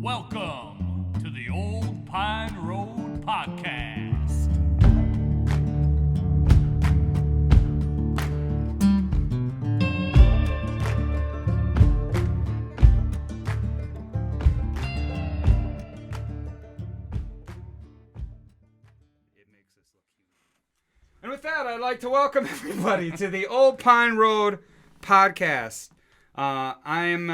Welcome to the Old Pine Road Podcast. And with that, I'd like to welcome everybody to the Old Pine Road Podcast. I'm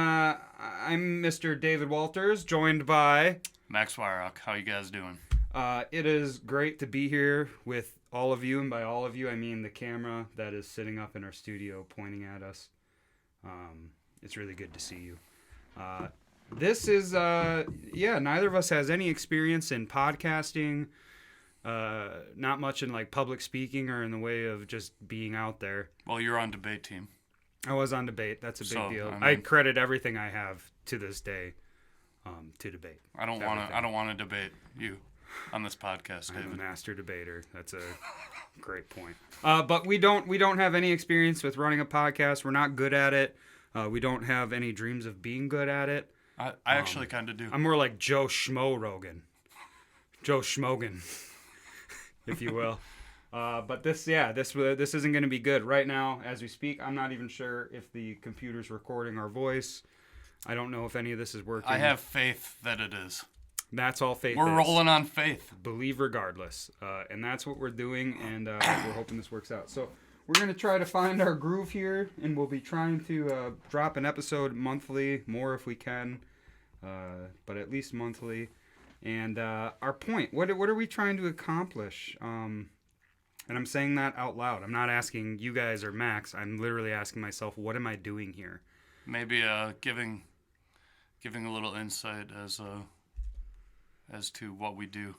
Mr. David Walters, joined by Max Wyrock, how you guys doing? It is great to be here with all of you, and by all of you, I mean the camera that is sitting up in our studio pointing at us. It's really good to see you. This is, neither of us has any experience in podcasting. Not much in like public speaking or in the way of just being out there. Well, you're on debate team. I was on debate. That's a big deal. I mean, I credit everything I have to this day to debate. I don't want to debate you on this podcast, David. I'm a master debater. That's a great point. But we don't have any experience with running a podcast. We're not good at it. We don't have any dreams of being good at it. I actually kind of do. I'm more like Joe Schmo Rogan. Joe Schmogan, if you will. But this isn't going to be good. Right now, as we speak, I'm not even sure if the computer's recording our voice. I don't know if any of this is working. I have faith that it is. That's all faith We're is. rolling on faith. Believe regardless. And that's what we're doing, and we're hoping this works out. So we're going to try to find our groove here, and we'll be trying to drop an episode monthly, more if we can, but at least monthly. And our point, what are we trying to accomplish? And I'm saying that out loud. I'm not asking you guys or Max. I'm literally asking myself, what am I doing here? Maybe giving a little insight as to what we do.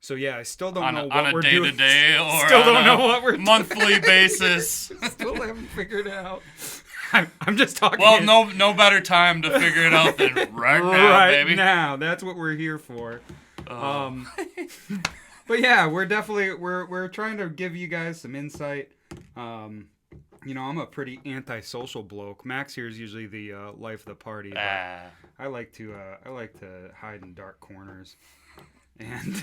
So yeah, I still don't know what we're doing. On a day-to-day or still on don't a know what we're monthly basis. Still haven't figured it out. I'm just talking. Well, no better time to figure it out than right now, baby. Right now, that's what we're here for. But yeah, we're definitely we're trying to give you guys some insight. I'm a pretty antisocial bloke. Max here is usually the life of the party. But I like to hide in dark corners. And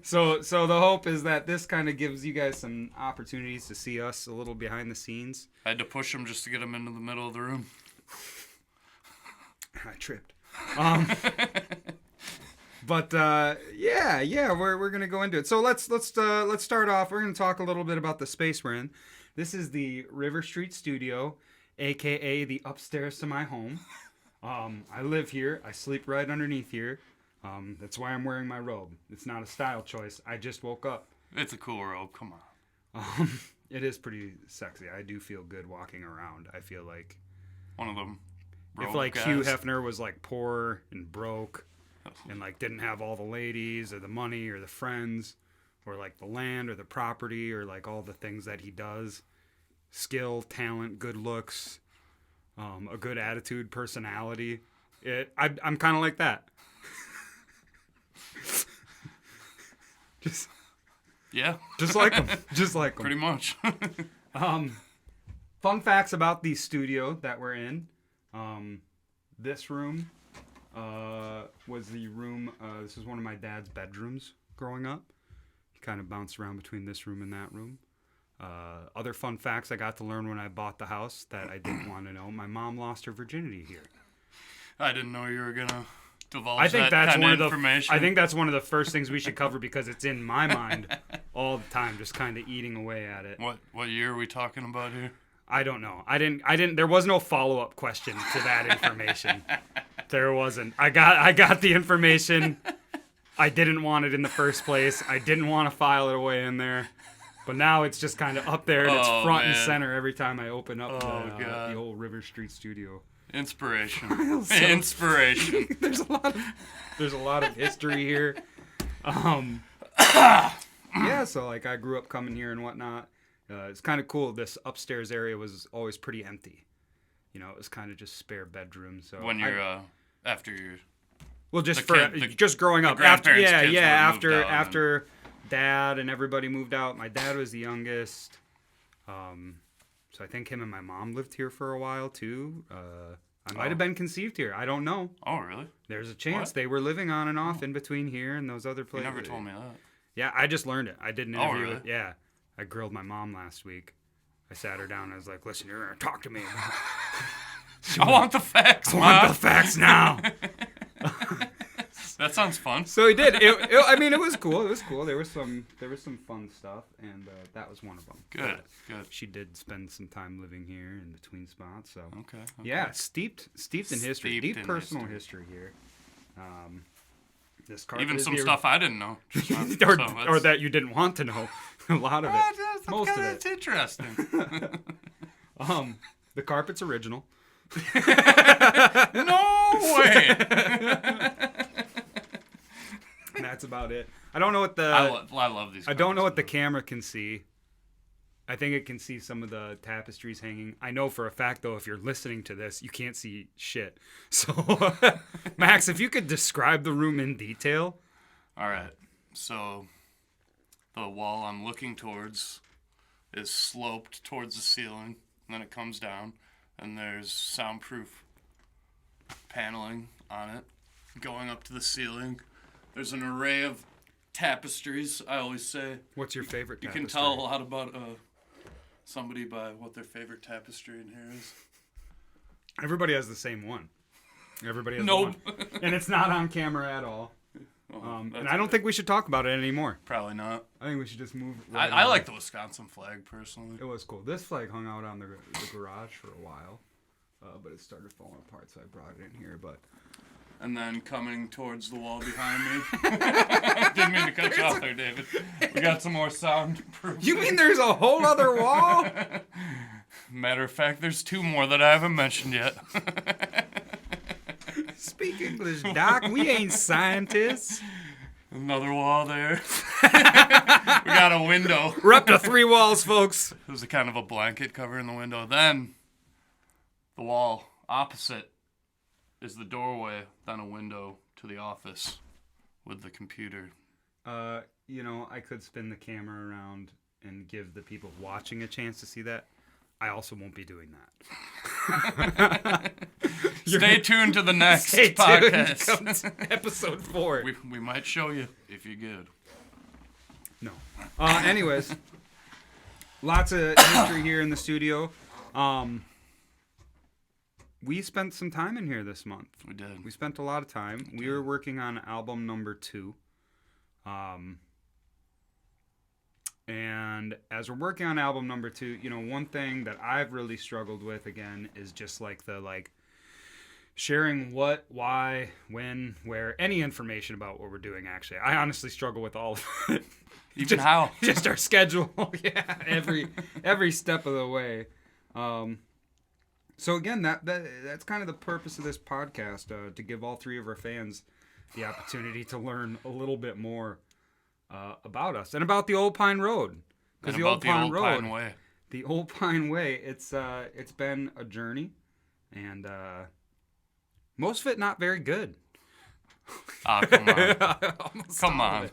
so the hope is that this kind of gives you guys some opportunities to see us a little behind the scenes. I had to push him just to get him into the middle of the room. I tripped. But we're gonna go into it. So let's start off. We're gonna talk a little bit about the space we're in. This is the River Street Studio, aka the upstairs to my home. I live here. I sleep right underneath here. That's why I'm wearing my robe. It's not a style choice. I just woke up. It's a cool robe. Come on. It is pretty sexy. I do feel good walking around. I feel like one of them. If like guys. Hugh Hefner was like poor and broke, and like didn't have all the ladies or the money or the friends, or like the land or the property or like all the things that he does, skill, talent, good looks, a good attitude, personality. I'm kind of like that. Just like him. Pretty much. Fun facts about the studio that we're in. This room was the room. This is one of my dad's bedrooms growing up. He kind of bounced around between this room and that room. Other fun facts I got to learn when I bought the house that I didn't want to know. My mom lost her virginity here. I didn't know you were gonna divulge I think that that's kind one of information. I think that's one of the first things we should cover because it's in my mind all the time, just kind of eating away at it. What year are we talking about here? I don't know. I didn't. There was no follow-up question to that information. There wasn't. I got the information. I didn't want it in the first place. I didn't want to file it away in there. But now it's just kind of up there and it's front and center every time I open up the old River Street Studio. Inspiration. Inspiration. There's a lot of history here. So like I grew up coming here and whatnot. It's kind of cool. This upstairs area was always pretty empty. It was kind of just spare bedrooms. So when you're after your just growing up after Dad and everybody moved out. My dad was the youngest. So I think him and my mom lived here for a while too. I might have been conceived here. I don't know. Oh, really? There's a chance What? they were living on and off in between here and those other You places. never told me that. Yeah, I just learned it. I did an interview. really? Yeah, I grilled my mom last week. I sat her down and I was like, listen, you're going to talk to me. I want the facts, I want the Mom. facts now. That sounds fun. So he did. I mean, it was cool. It was cool. There was some fun stuff, and that was one of them. Good, But good. she did spend some time living here in between spots. So Okay. yeah, steeped in history, Steeped deep in personal history. history here. This carpet Even is some the- stuff I didn't know. or, So or it's- that you didn't want to know. A lot of it. Most of it. It's interesting. The carpet's original. No way. And that's about it. I don't know what the I love these. I don't know what the carpets, camera can see. I think it can see some of the tapestries hanging. I know for a fact, though, if you're listening to this, you can't see shit. So, Max, if you could describe the room in detail. though. All right. So, the wall I'm looking towards is sloped towards the ceiling, and then it comes down, and there's soundproof paneling on it going up to the ceiling. There's an array of tapestries. I always say What's your favorite you tapestry? can tell a lot about somebody by what their favorite tapestry in here is. Everybody has the same one. Everybody has Nope. one. And it's not on camera at all. That's And I don't think we should talk about it anymore. Probably not. I think we should just move. I like the Wisconsin flag personally. It was cool. This flag hung out on the garage for a while, but it started falling apart, so I brought it in here. But And then coming towards the wall behind me. Didn't mean to cut you off there, David. We got some more soundproof. you mean there's a whole other wall? Matter of fact, there's two more that I haven't mentioned yet. Speak English, Doc. We ain't scientists. Another wall there. We got a window. We're up to 3 walls, folks. There's a kind of a blanket covering the window. Then the wall opposite is the doorway, then a window to the office with the computer. I could spin the camera around and give the people watching a chance to see that. I also won't be doing that. Stay tuned to the next Stay tuned. podcast. Come to episode 4. We might show you if you're good. No. Anyways, lots of history here in the studio. We spent some time in here this month. We did. We spent a lot of time. We were working on album number 2. And as we're working on album number 2, one thing that I've really struggled with, again, is just the sharing what, why, when, where, any information about what we're doing, actually. I honestly struggle with all of it. Even how? Just our schedule. Yeah, every step of the way. So again, that's kind of the purpose of this podcast, to give all 3 of our fans the opportunity to learn a little bit more about us and about the Old Pine Road. And the about Old the Pine Old Road, Pine Way. the Old Pine Way, it's been a journey, and most of it not very good. Ah, come on. Almost Come all of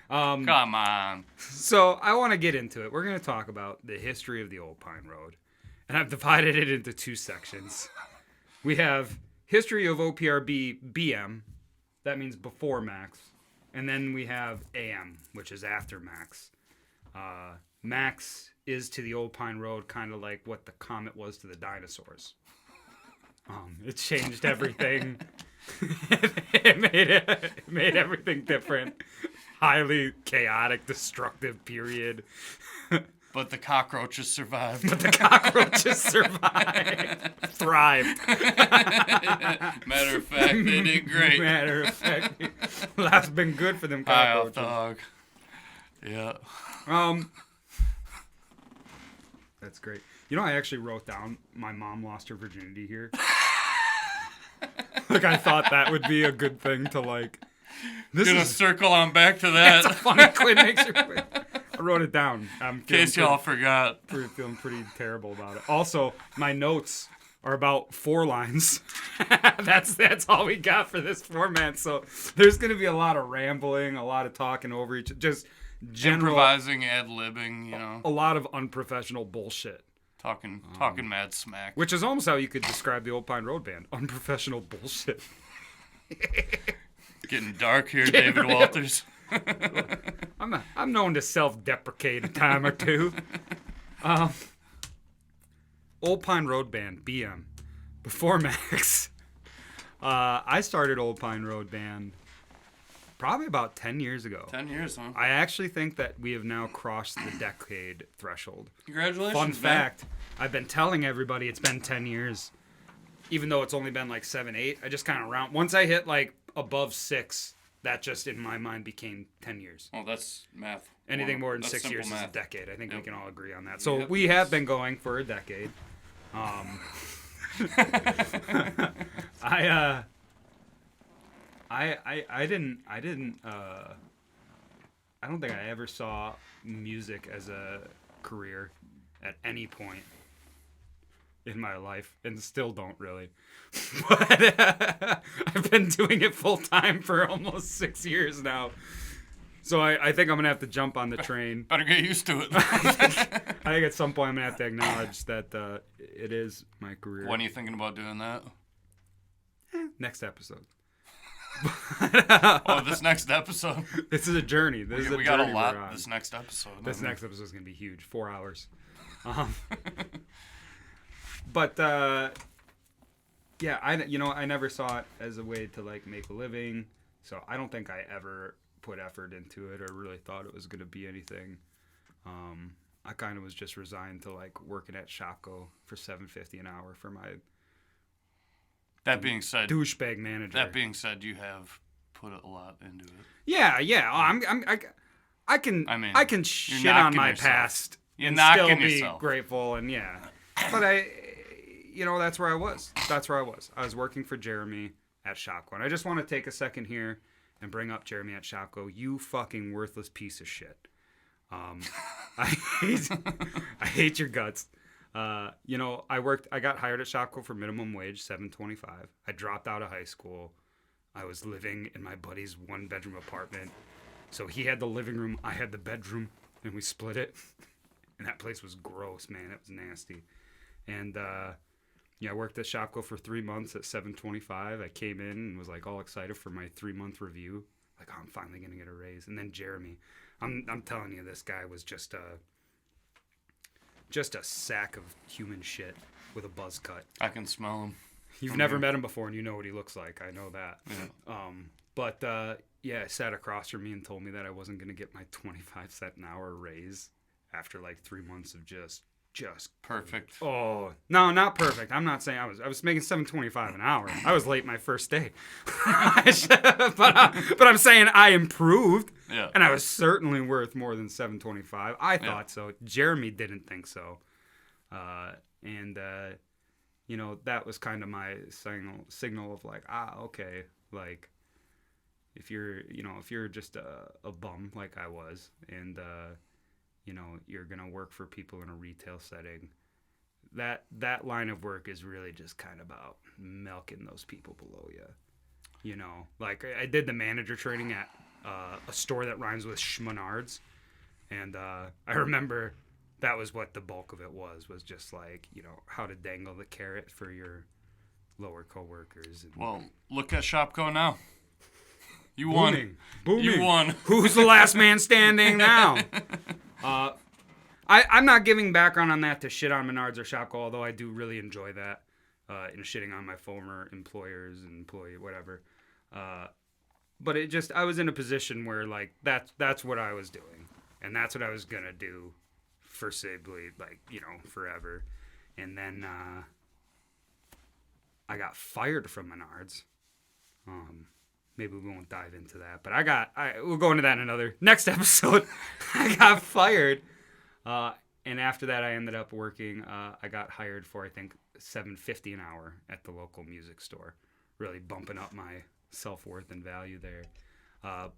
on. it. Come on. So I want to get into it. We're going to talk about the history of the Old Pine Road. And I've divided it into 2 sections. We have history of OPRB BM. That means before Max. And then we have AM, which is after Max. Max is to the Old Pine Road kind of like what the comet was to the dinosaurs. It changed everything. it made everything different. Highly chaotic, destructive period. But the cockroaches survived. But the cockroaches survived. Thrived. Matter of fact, they did great. Matter of fact, life's been good for them High off cockroaches. the hog. Yeah. That's great. I actually wrote down my mom lost her virginity here. I thought that would be a good thing to This Gonna is circle on back to that. a funny quit. Make sure. I wrote it down. In case y'all forgot. Feeling pretty terrible about it. Also, my notes are about 4 lines. That's all we got for this format. So there's going to be a lot of rambling, a lot of talking over just general, Improvising, ad-libbing, a lot of unprofessional bullshit. talking mad smack. Which is almost how you could describe the Old Pine Road Band. Unprofessional bullshit. Getting dark here, David Walters. I'm known to self-deprecate a time or two. Old Pine Road Band, BM. Before Max. I started Old Pine Road Band probably about 10 years ago. 10 years, huh? I actually think that we have now crossed the decade threshold. Congratulations, Fun man. fact, I've been telling everybody it's been 10 years. Even though it's only been like 7, 8. I just kind of round. Once I hit like above 6, that just in my mind became 10 years. Oh, that's math. Anything more than That's 6 simple years math. is a decade. I think we Yep. can all agree on that. So Yep. we have been going for a decade. I don't think I ever saw music as a career at any point in my life, and still don't really. But I've been doing it full time for almost 6 years now. So I think I'm gonna have to jump on the train. Better get used to it. I think at some point I'm gonna have to acknowledge that it is my career. When are you thinking about doing that? Next episode. Oh, this next episode. This is a journey. This is a We got a journey lot we're on. this next episode. This next episode is gonna be huge. 4 hours. But yeah, I never saw it as a way to like make a living, so I don't think I ever put effort into it or really thought it was gonna be anything. I kind of was just resigned to like working at Shopko for $7.50 an hour for my That being said, douchebag manager. That being said, you have put a lot into it. Yeah. I can shit on knocking my yourself. past You're and knocking still be yourself. grateful and yeah. But that's where I was. I was working for Jeremy at Shopko, and I just want to take a second here and bring up Jeremy at Shopko. You fucking worthless piece of shit. I hate your guts. I got hired at Shopko for minimum wage, $7.25. I dropped out of high school. I was living in my buddy's 1-bedroom apartment. So he had the living room, I had the bedroom, and we split it. And that place was gross, man. It was nasty. And I worked at Shopko for 3 months at $7.25. I came in and was like all excited for my 3-month review. Like, oh, I'm finally gonna get a raise. And then Jeremy, I'm telling you, this guy was just a sack of human shit with a buzz cut. I can smell him. You've never met him before, and you know what he looks like. I know that. Yeah. He sat across from me and told me that I wasn't gonna get my 25-cent an hour raise after like 3 months of just Perfect. Oh no, not perfect. I'm not saying I was making $7.25 an hour. I was late my first day, but I'm saying I improved, Yeah. and I was certainly worth more than $7.25. I thought so. Jeremy didn't think so, that was kind of my signal of like, okay, like if you're just a bum like I was, and you're gonna work for people in a retail setting, that line of work is really just kind of about milking those people below you. Like I did the manager training at a store that rhymes with Schmenards, and I remember that was what the bulk of it was just like, how to dangle the carrot for your lower coworkers. And Well, look at Shopko now. You won. Booming. You won. Who's the last man standing now? I'm not giving background on that to shit on Menards or Shopko, although I do really enjoy that, in shitting on my former employers and employee, whatever. But I was in a position where like that's what I was doing, and that's what I was gonna do foreseeably, like, forever. And then I got fired from Menards. Maybe we won't dive into that, but we'll go into that in another next episode. I got fired. And after that, I ended up working. I got hired for, I think, $7.50 an hour at the local music store, really bumping up my self-worth and value there.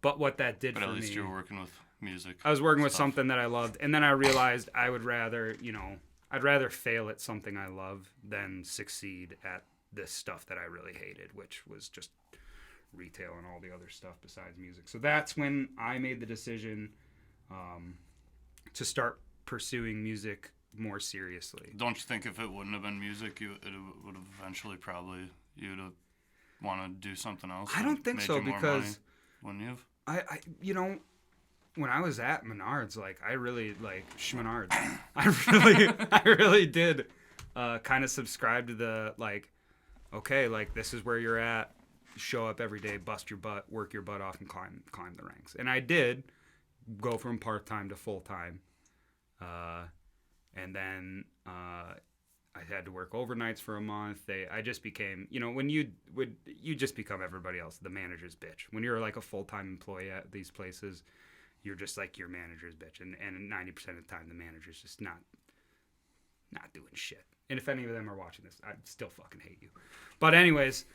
But what that did for me... But at least you were working with music. I was working with something that I loved, and then I realized I would rather, I'd rather fail at something I love than succeed at this stuff that I really hated, which was just retail and all the other stuff besides music. So that's when I made the decision to start pursuing music more seriously. Don't you think if it wouldn't have been music, it would have eventually probably you'd have want to do something else? I don't think made so you more because money, wouldn't you have? I when I was at Menards, like I really like Schmenards. I really did kind of subscribe to the like, okay, like this is where you're at. Show up every day, bust your butt, work your butt off, and climb the ranks. And I did go from part time to full time, and then I had to work overnights for a month. I just became, when you just become everybody else, the manager's bitch. When you're like a full time employee at these places, you're just like your manager's bitch, and 90% of the time the manager's just not doing shit. And if any of them are watching this, I still fucking hate you. But anyways,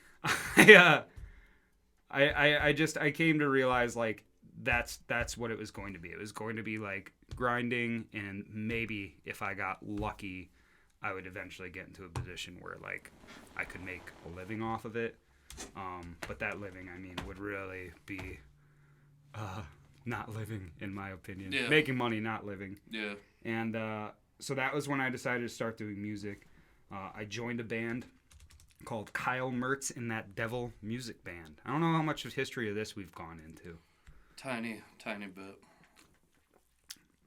I came to realize like that's what it was going to be. It was going to be like grinding, and maybe if I got lucky, I would eventually get into a position where like I could make a living off of it. But that living, I mean, would really be not living, in my opinion. Yeah. Making money, not living. Yeah. And so that was when I decided to start doing music. I joined a band called Kyle Mertz in That Devil Music Band. I don't know how much of history of this we've gone into. Tiny bit.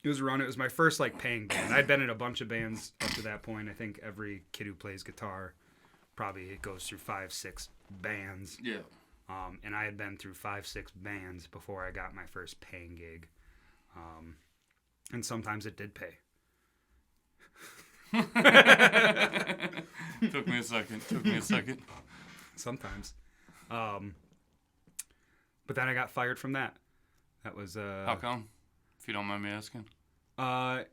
It was my first like paying band. I'd been in a bunch of bands up to that point. I think every kid who plays guitar probably goes through 5-6 bands. Yeah. And I had been through 5-6 bands before I got my first paying gig. And sometimes it did pay. Took me a second. Sometimes. But then I got fired from that. That was How come? If you don't mind me asking. I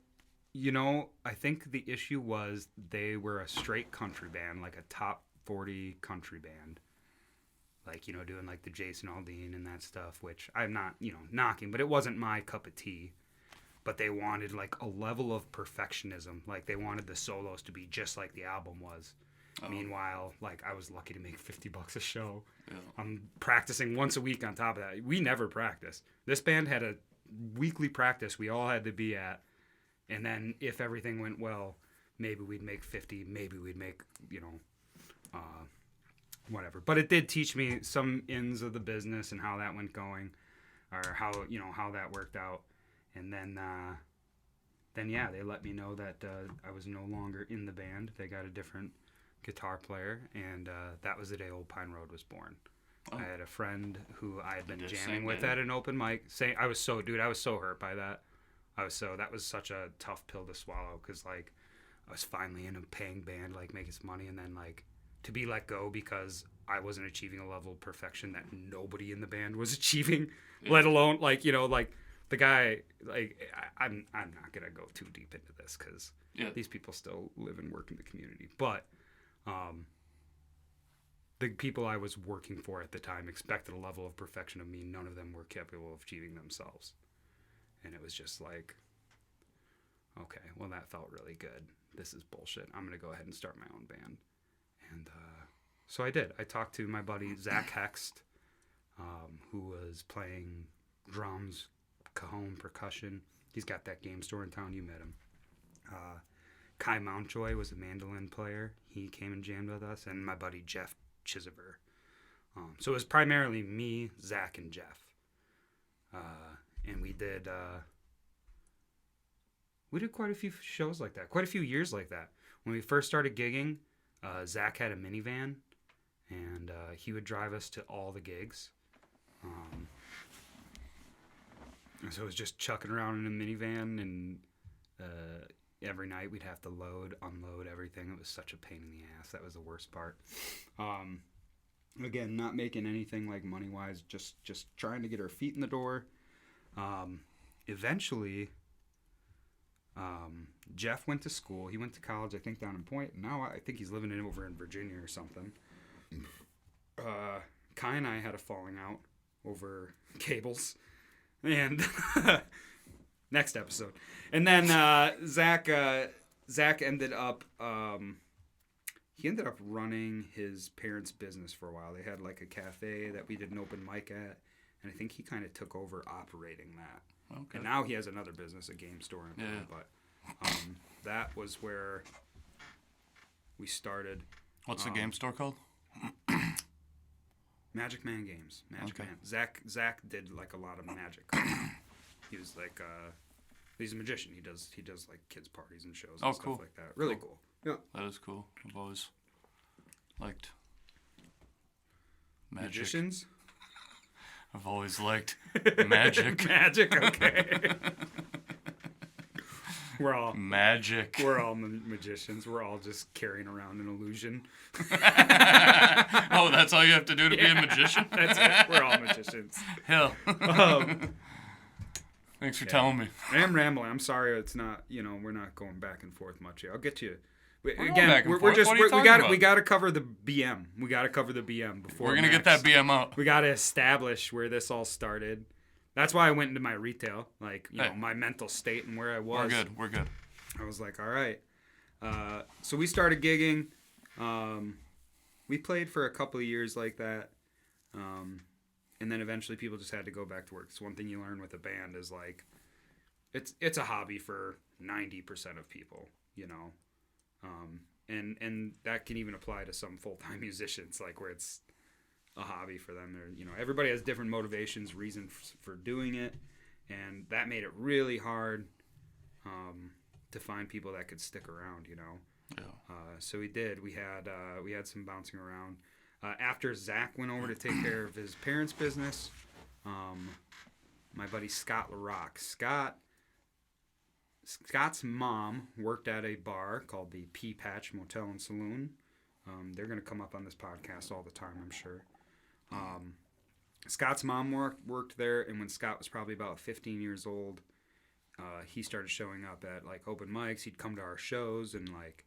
think the issue was they were a straight country band, like a top 40 country band. Like, doing like the Jason Aldean and that stuff, which I'm not, knocking, but it wasn't my cup of tea. But they wanted like a level of perfectionism. Like they wanted the solos to be just like the album was. Oh. Meanwhile, like I was lucky to make $50 a show. Yeah. I'm practicing once a week on top of that. We never practiced. This band had a weekly practice we all had to be at. And then if everything went well, maybe we'd make 50, maybe we'd make, whatever. But it did teach me some ins of the business and how that went going, or how that worked out. And then yeah, they let me know that I was no longer in the band. They got a different guitar player, and that was the day Old Pine Road was born. Oh. I had a friend who I had been jamming with at an open mic. I was so hurt by that. That was such a tough pill to swallow, because like I was finally in a paying band, like making some money, and then like to be let go because I wasn't achieving a level of perfection that nobody in the band was achieving, let alone like the guy, like I'm not gonna go too deep into this because these people still live and work in the community, but the people I was working for at the time expected a level of perfection of me none of them were capable of achieving themselves. And it was just like, okay, well, that felt really good. This is bullshit. I'm going to go ahead and start my own band. And so I did. I talked to my buddy Zach Hext, who was playing drums, cajon, percussion. He's got that game store in town. You met him. Kai Mountjoy was a mandolin player. He came and jammed with us. And my buddy Jeff Chisever. So it was primarily me, Zach, and Jeff. And we did quite a few shows like that, quite a few years like that. When we first started gigging, Zach had a minivan, and he would drive us to all the gigs. So it was just chucking around in a minivan, and every night we'd have to load, unload everything. It was such a pain in the ass. That was the worst part. Again, not making anything like money-wise, just trying to get our feet in the door. Eventually, Jeff went to school. He went to college, I think, down in Point. Now I think he's living over in Virginia or something. Kai and I had a falling out over cables. And next episode. And then Zach ended up running his parents' business for a while. They had like a cafe that we did an open mic at. And I think he kind of took over operating that. Okay. And now he has another business, a game store. But That was where we started. What's the game store called? Magic Man Games. Magic Okay. Man. Zach did like a lot of magic. He was like he's a magician. He does like kids parties and shows and Oh, stuff cool. like that. Really cool. Yeah. That is cool. I've always liked magic. Magicians? I've always liked magic. Magic, okay. We're all Magic. magicians. We're all just carrying around an illusion. Oh, that's all you have to do to be a magician? That's it. We're all magicians. Hell. Um, Thanks for telling me. I am rambling. I'm sorry. It's not. We're not going back and forth much here. I'll get to you. going back and We're forth. just What are you talking about? we got to cover the BM. We got to cover the BM before We're going to get that BM out. We got to establish where this all started. That's why I went into my retail, Hey. my mental state and where I was. We're good. I was like, all right. So we started gigging. We played for a couple of years like that. And then eventually people just had to go back to work. So one thing you learn with a band is like, it's a hobby for 90% of people, and that can even apply to some full-time musicians, like where it's a hobby for them. They're, everybody has different motivations, reasons for doing it. And that made it really hard, to find people that could stick around, Yeah. So we did. We had some bouncing around. After Zach went over to take care of his parents' business, my buddy Scott LaRock. Scott's mom worked at a bar called the Pea Patch Motel and Saloon. They're going to come up on this podcast all the time, I'm sure. Scott's mom worked there, and when Scott was probably about 15 years old, he started showing up at like open mics. He'd come to our shows and like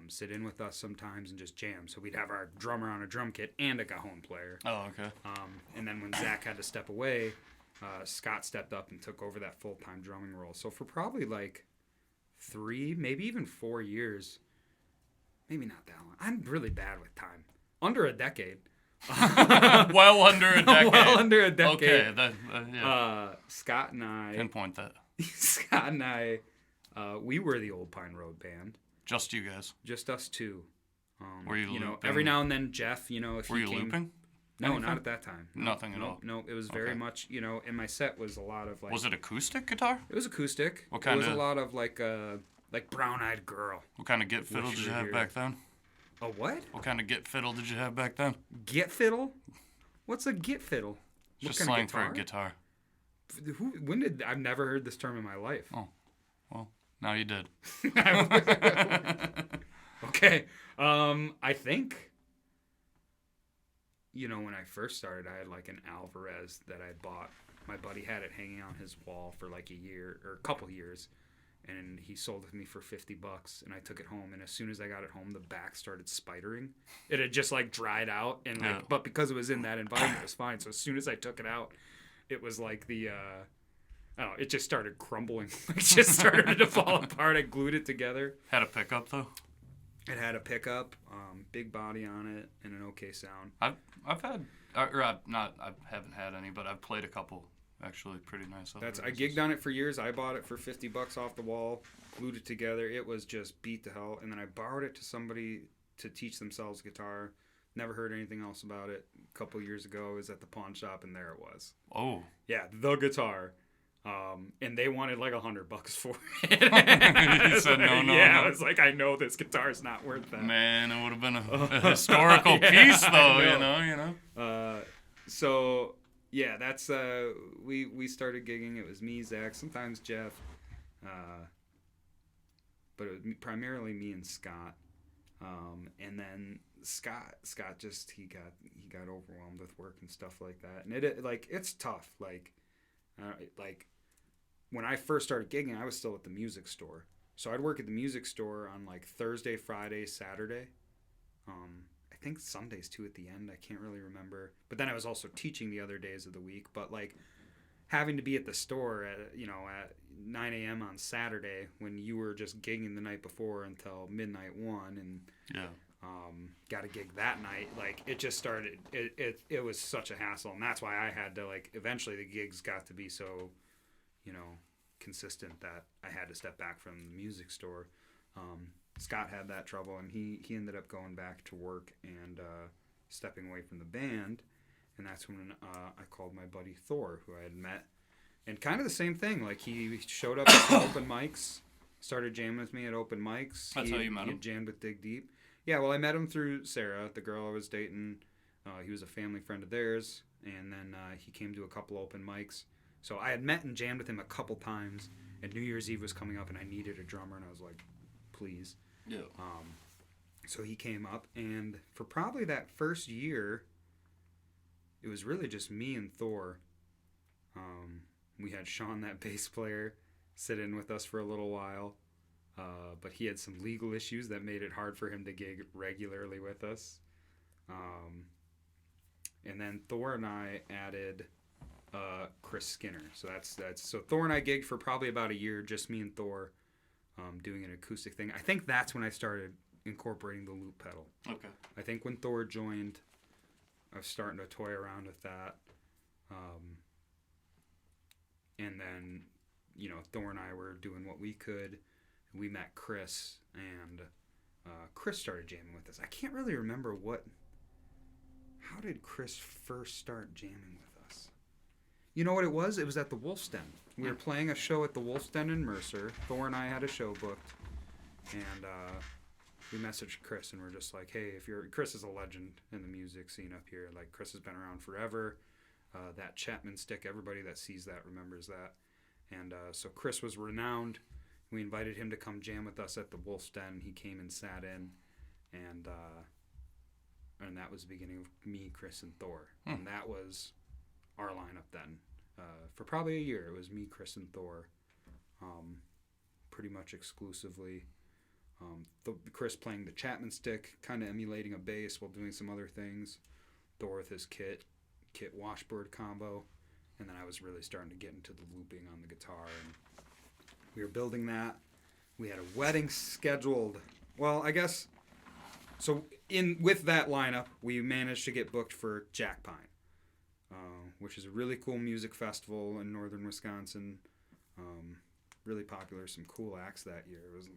sit in with us sometimes and just jam. So we'd have our drummer on a drum kit and a cajon player. Oh, okay. And then when Zach had to step away, Scott stepped up and took over that full-time drumming role. So for probably like 3, maybe even 4 years, maybe not that long. I'm really bad with time. Under a decade. Well under a decade. Well under a decade. Okay, yeah. Scott and I, Pinpoint that. Scott and I, we were the Old Pine Road band. Just you guys. Just us two. Were you looping? Every now and then Jeff, if Were he you came. looping? No, Anything? not at that time. Nothing at all. No, it was very Okay. much, in my set was a lot of like. Was it acoustic guitar? It was acoustic. What It was kinda- a lot of like Brown Eyed Girl. What kind of get fiddle did you have back then? A what? What kind of get fiddle did you have back then? Get fiddle? What's a get fiddle? What Just kind slang of for a guitar. I've never heard this term in my life. Oh, well, now you did. Okay. I think, when I first started, I had like an Alvarez that I bought. My buddy had it hanging on his wall for like a year or a couple years, and he sold it to me for $50, and I took it home, and as soon as I got it home, the back started spidering. It had just like dried out, and like, Yeah. but because it was in that environment, it was fine. So as soon as I took it out, it was like the it just started crumbling. It just started to fall apart. I glued it together. Had a pickup though. It had a pickup, big body on it, and an okay sound. I've had, or I haven't had any, but I've played a couple. Actually, pretty nice. I gigged on it for years. I bought it for $50 off the wall, glued it together. It was just beat to hell. And then I borrowed it to somebody to teach themselves guitar. Never heard anything else about it. A couple years ago, I was at the pawn shop, and there it was. Oh. Yeah, the guitar. And they wanted like $100 for it. You said no. Yeah, I was like, I know this guitar's not worth that. Man, it would have been a historical Yeah, piece, though. I You know. So yeah, that's we started gigging. It was me, Zach, sometimes Jeff, but it was primarily me and Scott. And then Scott just he got overwhelmed with work and stuff like that, and it's tough. Like when I first started gigging, I was still at the music store, so I'd work at the music store on like Thursday, Friday, Saturday. I think Sundays too at the end. I can't really remember. But then I was also teaching the other days of the week. But like having to be at the store at 9 a.m. on Saturday when you were just gigging the night before until midnight 1 and got a gig that night. Like it just started. It was such a hassle, and that's why I had to like eventually the gigs got to be so, consistent that I had to step back from the music store. Scott had that trouble, and he ended up going back to work and stepping away from the band. And that's when I called my buddy Thor, who I had met. And kind of the same thing. Like, he showed up at open mics, started jamming with me at open mics. That's how you met him? He had jammed with Dig Deep. Yeah, well, I met him through Sarah, the girl I was dating. He was a family friend of theirs. And then he came to a couple open mics. So I had met and jammed with him a couple times. And New Year's Eve was coming up, and I needed a drummer. And I was like, please. Yeah. So he came up. And for probably that first year, it was really just me and Thor. We had Sean, that bass player, sit in with us for a little while. But he had some legal issues that made it hard for him to gig regularly with us. And then Thor and I added Chris Skinner. So so Thor and I gigged for probably about a year, just me and Thor, doing an acoustic thing. I think that's when I started incorporating the loop pedal. Okay. I think when Thor joined, I was starting to toy around with that. And then, Thor and I were doing what we could. We met Chris, and Chris started jamming with us. I can't really remember how did Chris first start jamming with us? You know what it was? It was at the Wolf's Den. We were playing a show at the Wolf's Den in Mercer. Thor and I had a show booked, and we messaged Chris, and we're just like, hey, Chris is a legend in the music scene up here. Like, Chris has been around forever. That Chapman stick, everybody that sees that remembers that. And so Chris was renowned. We invited him to come jam with us at the Wolf's Den. He came and sat in, and that was the beginning of me, Chris, and Thor. And that was our lineup then. For probably a year, it was me, Chris, and Thor, pretty much exclusively. Chris playing the Chapman stick, kind of emulating a bass while doing some other things. Thor with his kit washboard combo. And then I was really starting to get into the looping on the guitar. And we were building that. We had a wedding scheduled. Well, I guess... So with that lineup, we managed to get booked for Jack Pine, which is a really cool music festival in northern Wisconsin. Really popular, some cool acts that year. It was,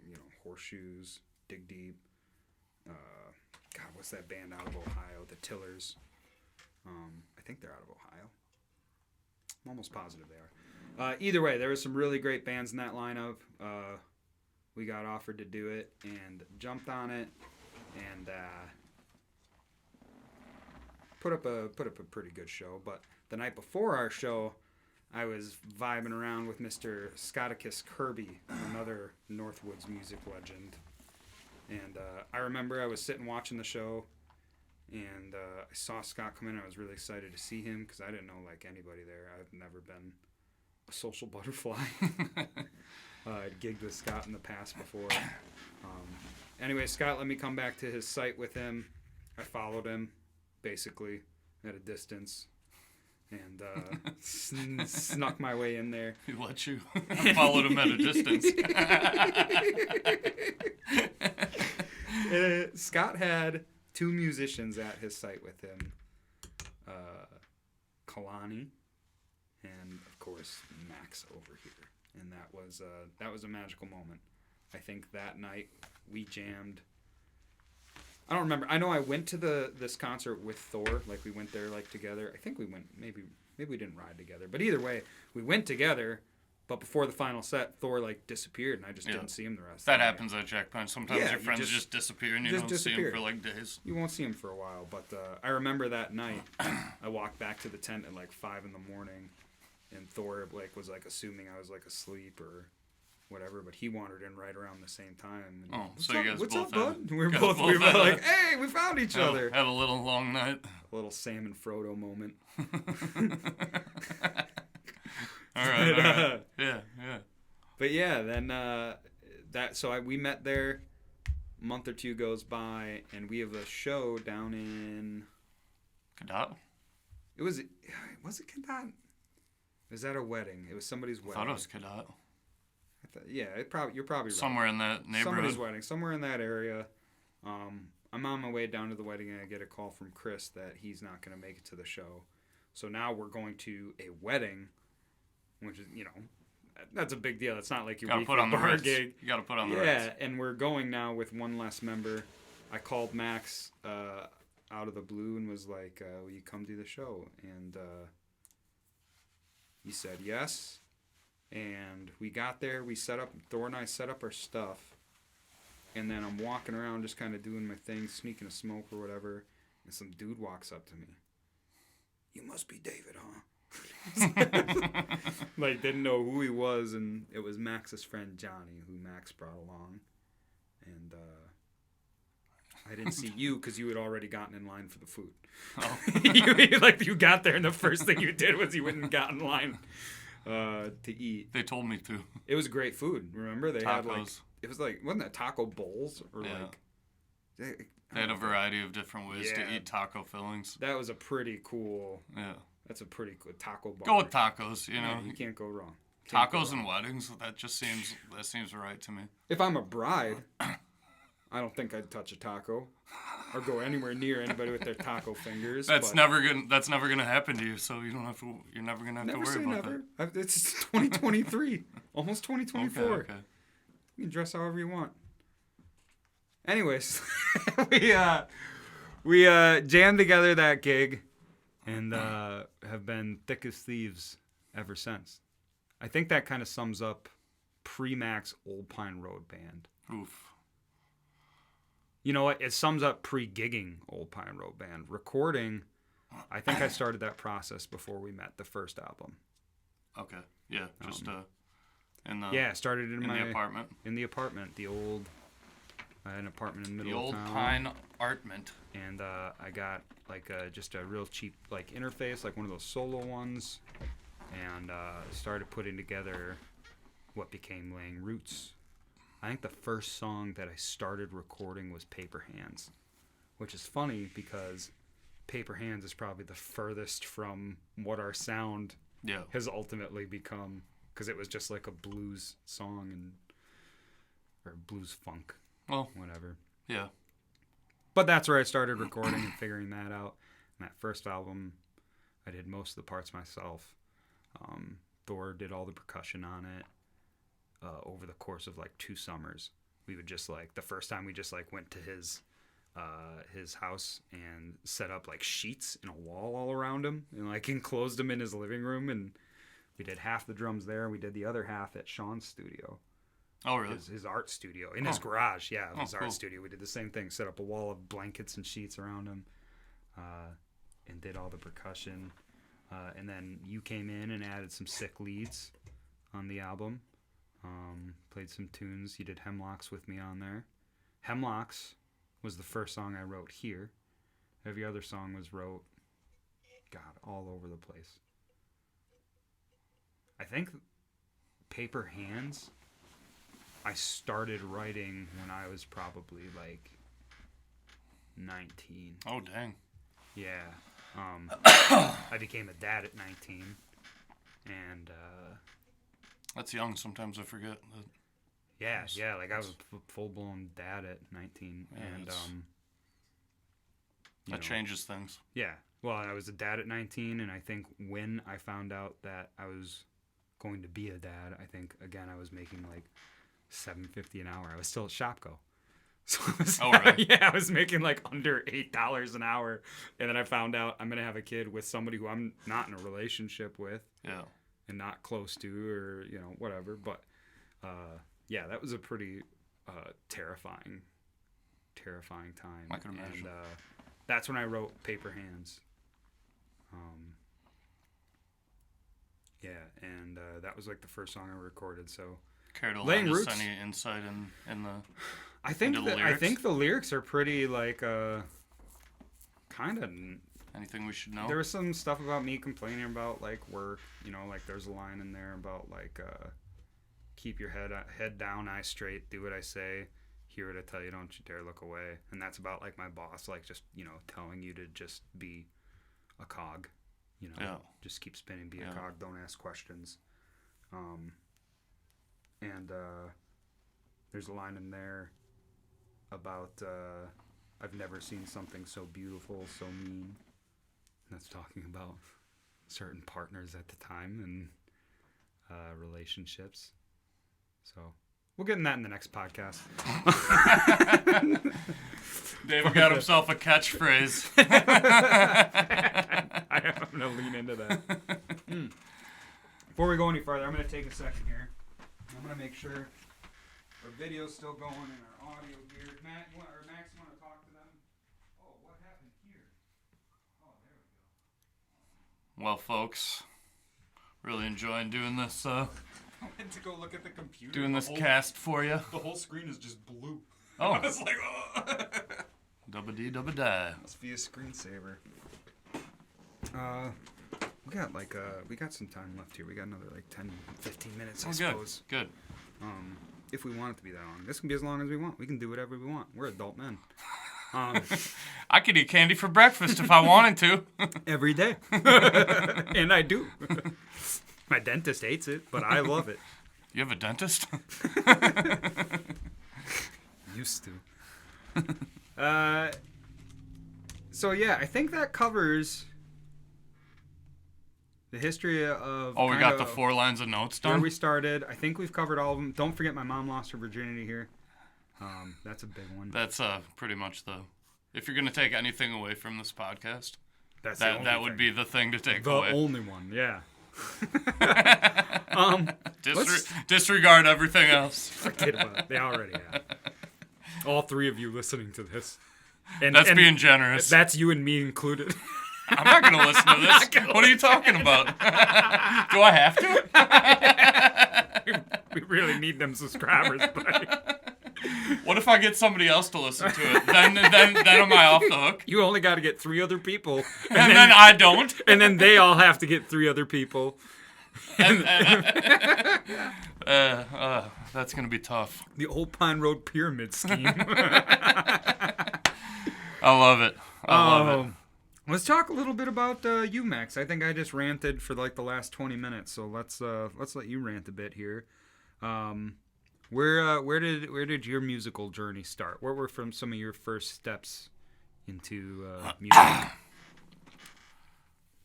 Horseshoes, Dig Deep. What's that band out of Ohio? The Tillers. I think they're out of Ohio. I'm almost positive they are. Either way, there was some really great bands in that lineup. We got offered to do it and jumped on it. And put up a pretty good show. But the night before our show, I was vibing around with Mr. Scotticus Kirby, another Northwoods music legend. And I remember I was sitting watching the show, and I saw Scott come in. I was really excited to see him because I didn't know anybody there. I've never been a social butterfly. I'd gigged with Scott in the past before. Anyway, Scott let me come back to his site with him. I followed him, basically, at a distance, and snuck my way in there. He let you. Followed him at a distance. Scott had two musicians at his site with him, Kalani, and, of course, Max over here. And that was a magical moment. I think that night we jammed. I don't remember. I know I went to this concert with Thor. We went there together. I think we went. Maybe we didn't ride together. But either way, we went together. But before the final set, Thor disappeared, and I just didn't see him the rest. That of the happens at Jack Pine. Sometimes your friends just disappear, and you don't see them for days. You won't see him for a while. But I remember that night. I walked back to the tent at 5 in the morning, and Thor was assuming I was asleep or whatever, but he wandered in right around the same time. And, so you guys what's both up, bud? had, We were both like, hey, we found each other. Had a little long night. A little Sam and Frodo moment. All right. Yeah. But yeah, then we met there. A month or two goes by, and we have a show down in Cadott? Was it Cadott? It was at a wedding. It was somebody's wedding. I thought it was Cadott. You're probably right. Somewhere in that neighborhood. Somebody's wedding, somewhere in that area. I'm on my way down to the wedding, and I get a call from Chris that he's not going to make it to the show. So now we're going to a wedding, which is, that's a big deal. It's not like your Gotta weekly put on the bar Ritz. gig. You gotta put on the Yeah, Ritz. and we're going now with one less member. I called Max out of the blue and was like, will you come do the show? And he said yes. And we got there. Thor and I set up our stuff. And then I'm walking around just kind of doing my thing, sneaking a smoke or whatever. And some dude walks up to me. You must be David, huh? Like, didn't know who he was. And it was Max's friend Johnny, who Max brought along. And I didn't see you because you had already gotten in line for the food. Oh. you got there and the first thing you did was you went and got in line to eat. They told me to. It was great food. Remember they had like Tacos. it was like wasn't that taco bowls or Yeah. like They had a variety of different ways Yeah. to eat taco fillings. that was a pretty cool. Yeah. That's a pretty cool taco bar. Go with tacos, you Yeah, know. you can't go wrong. Can't go Tacos wrong. and weddings, that seems right to me. If I'm a bride, I don't think I'd touch a taco or go anywhere near anybody with their taco fingers. That's but- never gonna happen to you, so you're never gonna have Never to say worry about never. It's 2023, almost that. 2024. Okay. You can dress however you want. Anyways, we jammed together that gig, and have been thick as thieves ever since. I think that kind of sums up pre-Max Old Pine Road Band. Oof. You know what? It sums up pre-gigging Old Pine Road Band. Recording, I think I started that process before we met the first album. Okay. Yeah. Just in the Yeah, started in the apartment. in the apartment, the old. I had an apartment in the The middle old of town. Pine Artment. And I got like just a real cheap like interface, like one of those solo ones, and started putting together what became Laying Roots. I think the first song that I started recording was Paper Hands, which is funny because Paper Hands is probably the furthest from what our sound Yeah. has ultimately become, because it was just like a blues song or blues funk, Well, whatever. yeah. But that's where I started recording and figuring that out. And that first album, I did most of the parts myself. Thor did all the percussion on it over the course of like 2 summers. We would just like, the first time we just like went to his house and set up like sheets in a wall all around him and like enclosed him in his living room. And we did half the drums there and we did the other half at Sean's studio. Oh, really? His art studio in his garage. Yeah, his cool. art studio. We did the same thing. Set up a wall of blankets and sheets around him, and did all the percussion. And then you came in and added some sick leads on the album. Played some tunes. You did Hemlocks with me on there. Hemlocks was the first song I wrote here. Every other song was wrote, God, all over the place. I think Paper Hands I started writing when I was probably like 19. Oh, dang. Yeah. I became a dad at 19. And That's young. Sometimes I forget. yeah, like I was a full-blown dad at 19. Yeah, and that's- you That know, changes things. Yeah. Well, I was a dad at 19, and I think when I found out that I was going to be a dad, I think again I was making like $7.50 an hour. I was still at Shopko. So I was, Oh, really? yeah, I was making like under $8 an hour, and then I found out I'm gonna have a kid with somebody who I'm not in a relationship with Yeah. and not close to, or whatever. But yeah, that was a pretty terrifying time. I can imagine. And that's when I wrote Paper Hands. Yeah, and that was like the first song I recorded. So Care to Laying lend us Roots. any insight in the... I think Into the I lyrics? think the lyrics are pretty like kind of. Anything we should know? There was some stuff about me complaining about like work. Like there's a line in there about like keep your head down, eyes straight, do what I say, hear what I tell you, don't you dare look away. And that's about like my boss, like just telling you to just be a cog. Yeah. Just keep spinning, be Yeah. a cog, don't ask questions. And there's a line in there about I've never seen something so beautiful, so mean. And that's talking about certain partners at the time. And relationships. So we'll get in that in the next podcast. David got himself a catchphrase. I'm going to lean into that. Before we go any farther, I'm going to take a second here. I'm going to make sure our video's still going and our audio here. Max, you want to talk to them? Oh, what happened here? Oh, there we go. Well, folks, really enjoying doing this. I went to go look at the computer. Doing this cast for you. The whole screen is just blue. Oh. I was like, oh. Dubba dee dubba die. Must be a screensaver. We got some time left here. We got another like 10, 15 minutes, I Oh, suppose. good. If we want it to be that long. This can be as long as we want. We can do whatever we want. We're adult men. I could eat candy for breakfast if I wanted to. Every day. And I do. My dentist hates it, but I love it. You have a dentist? Used to. So yeah, I think that covers the history of. Oh, we got the kinda 4 lines of notes where done? we started. I think we've covered all of them. Don't forget my mom lost her virginity here. That's a big one. That's pretty much the... If you're going to take anything away from this podcast, That's the only that would thing. be the thing to take The away. only one, yeah. Disregard everything else. Forget about it. They already have. All 3 of you listening to this. And, That's being generous. That's you and me included. I'm not going to listen to this. What are you talking about? Do I have to? We really need them subscribers, buddy. What if I get somebody else to listen to it? Then am I off the hook? You only got to get 3 other people. And then I don't? And then they all have to get 3 other people. That's going to be tough. The Old Pine Road Pyramid Scheme. I love it. I love it. Let's talk a little bit about you, Max. I think I just ranted for like the last 20 minutes, so let's let you rant a bit here. Where did your musical journey start? Where were some of your first steps into music?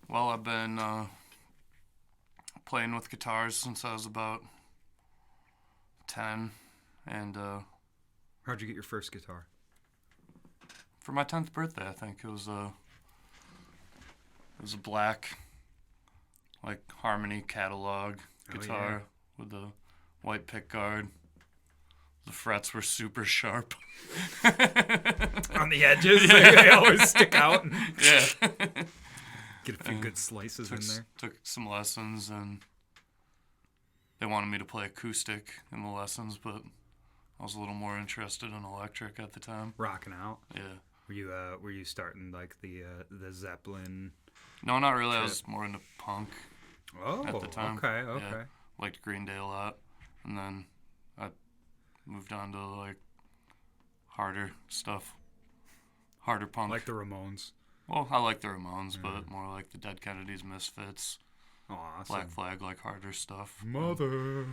Well, I've been playing with guitars since I was about 10, and How'd you get your first guitar? for my 10th birthday, I think it was a black, like, Harmony catalog guitar with a white pick guard. The frets were super sharp. On the edges, they always stick out. And Yeah. get a few good slices in there. Took some lessons, and they wanted me to play acoustic in the lessons, but I was a little more interested in electric at the time. Rocking out. Yeah. Were you starting like the Zeppelin? No, not really. I was more into punk at the time. Okay. Yeah. Liked Green Day a lot, and then I moved on to like harder stuff, harder punk. Like the Ramones. Well, I like the Ramones, but more like the Dead Kennedys, Misfits, Awesome. Black Flag, like harder stuff. Mother.